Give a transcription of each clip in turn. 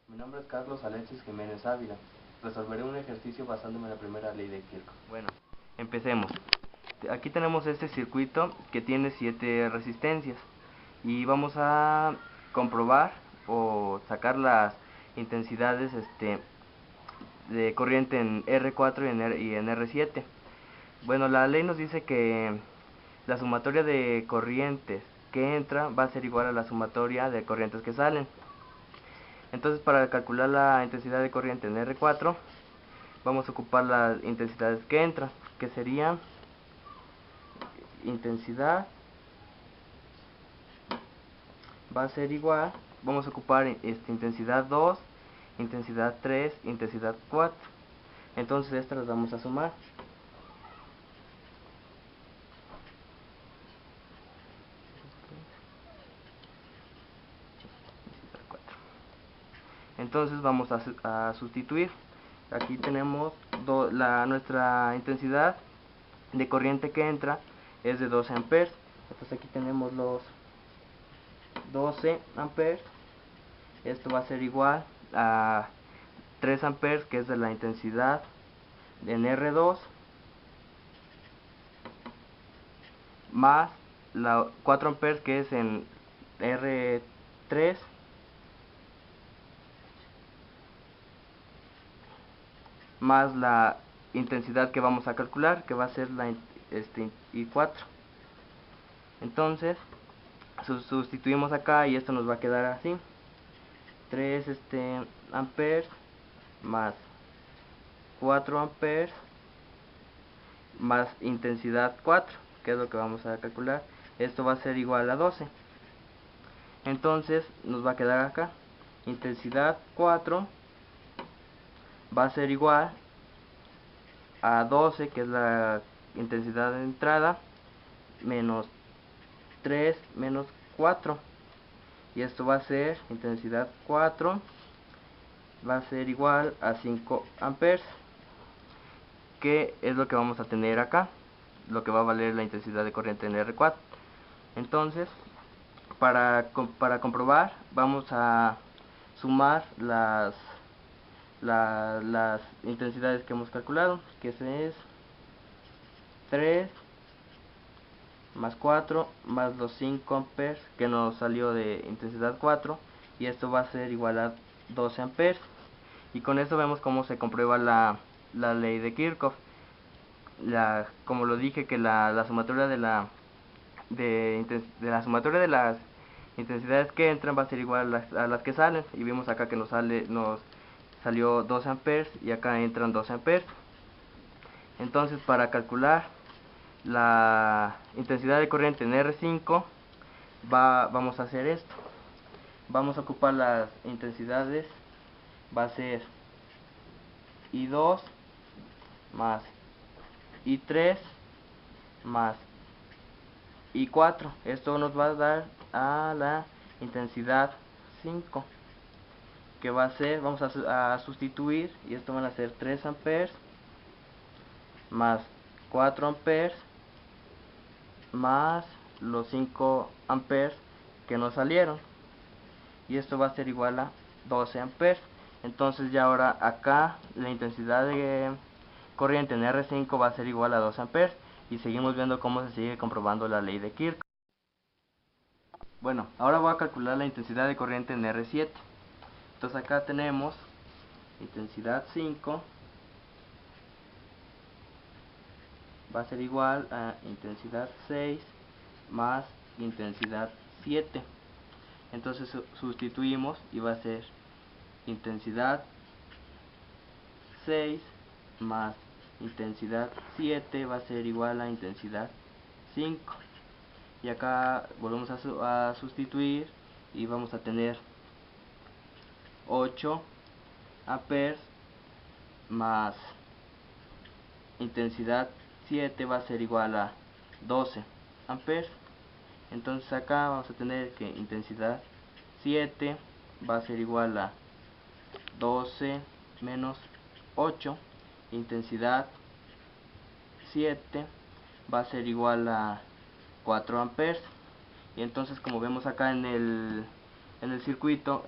Mi nombre es Carlos Alexis Jiménez Ávila. Resolveré un ejercicio basándome en la primera ley de Kirchhoff. Bueno, empecemos. Aquí tenemos este circuito que tiene 7 resistencias y vamos a comprobar o sacar las intensidades de corriente en R4 y en R7. Bueno, la ley nos dice que la sumatoria de corrientes que entra va a ser igual a la sumatoria de corrientes que salen. Entonces, para calcular la intensidad de corriente en R4 vamos a ocupar las intensidades que entran, que sería intensidad va a ser igual, vamos a ocupar intensidad 2, intensidad 3, intensidad 4. Entonces estas las vamos a sumar. Entonces vamos a sustituir. Aquí tenemos nuestra intensidad de corriente que entra es de 12 amperes. Entonces aquí tenemos los 12 amperes. Esto va a ser igual a 3 amperes, que es de la intensidad en R2, más 4 amperes, que es en R3, más la intensidad que vamos a calcular, que va a ser la I4. Entonces sustituimos acá y esto nos va a quedar así: 3 amperes más 4 amperes más intensidad 4, que es lo que vamos a calcular. Esto va a ser igual a 12. Entonces nos va a quedar acá intensidad 4 va a ser igual a 12, que es la intensidad de entrada, menos 3 menos 4, y esto va a ser intensidad 4 va a ser igual a 5 amperes, que es lo que vamos a tener acá, lo que va a valer la intensidad de corriente en R4. Entonces, para comprobar, vamos a sumar las intensidades que hemos calculado, que es 3 más 4 más los 5 amperes que nos salió de intensidad 4, y esto va a ser igual a 12 amperes. Y con esto vemos cómo se comprueba la ley de Kirchhoff. Como lo dije, que la sumatoria de la sumatoria de las intensidades que entran va a ser igual a las que salen, y vimos acá que nos salió 12 amperes y acá entran 12 amperes. Entonces, para calcular la intensidad de corriente en R5 vamos a hacer esto: vamos a ocupar las intensidades, va a ser I2 más I3 más I4. Esto nos va a dar a la intensidad 5, que va a ser, vamos a sustituir, y esto van a ser 3 amperes más 4 amperes más los 5 amperes que nos salieron, y esto va a ser igual a 12 amperes. Entonces ya ahora acá la intensidad de corriente en R5 va a ser igual a 12 amperes, y seguimos viendo cómo se sigue comprobando la ley de Kirchhoff. Bueno, ahora voy a calcular la intensidad de corriente en R7. Entonces acá tenemos intensidad 5 va a ser igual a intensidad 6 más intensidad 7. Entonces sustituimos y va a ser intensidad 6 más intensidad 7 va a ser igual a intensidad 5. Y acá volvemos a sustituir y vamos a tener 8 amperes más intensidad 7 va a ser igual a 12 amperes. Entonces acá vamos a tener que intensidad 7 va a ser igual a 12 menos 8, intensidad 7 va a ser igual a 4 amperes. Y entonces, como vemos acá en el circuito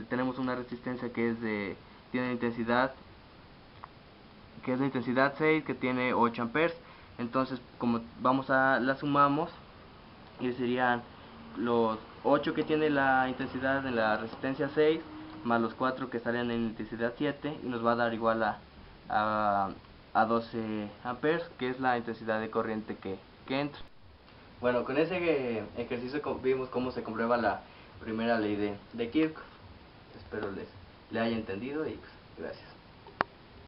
tenemos una resistencia que tiene intensidad, que es la intensidad 6, que tiene 8 amperes. Entonces, como la sumamos, y serían los 8 que tiene la intensidad de la resistencia 6 más los 4 que salen en intensidad 7, y nos va a dar igual a 12 amperes, que es la intensidad de corriente que entra. Bueno, con ese ejercicio vimos cómo se comprueba la primera ley de Kirchhoff. Espero les haya entendido y pues, gracias.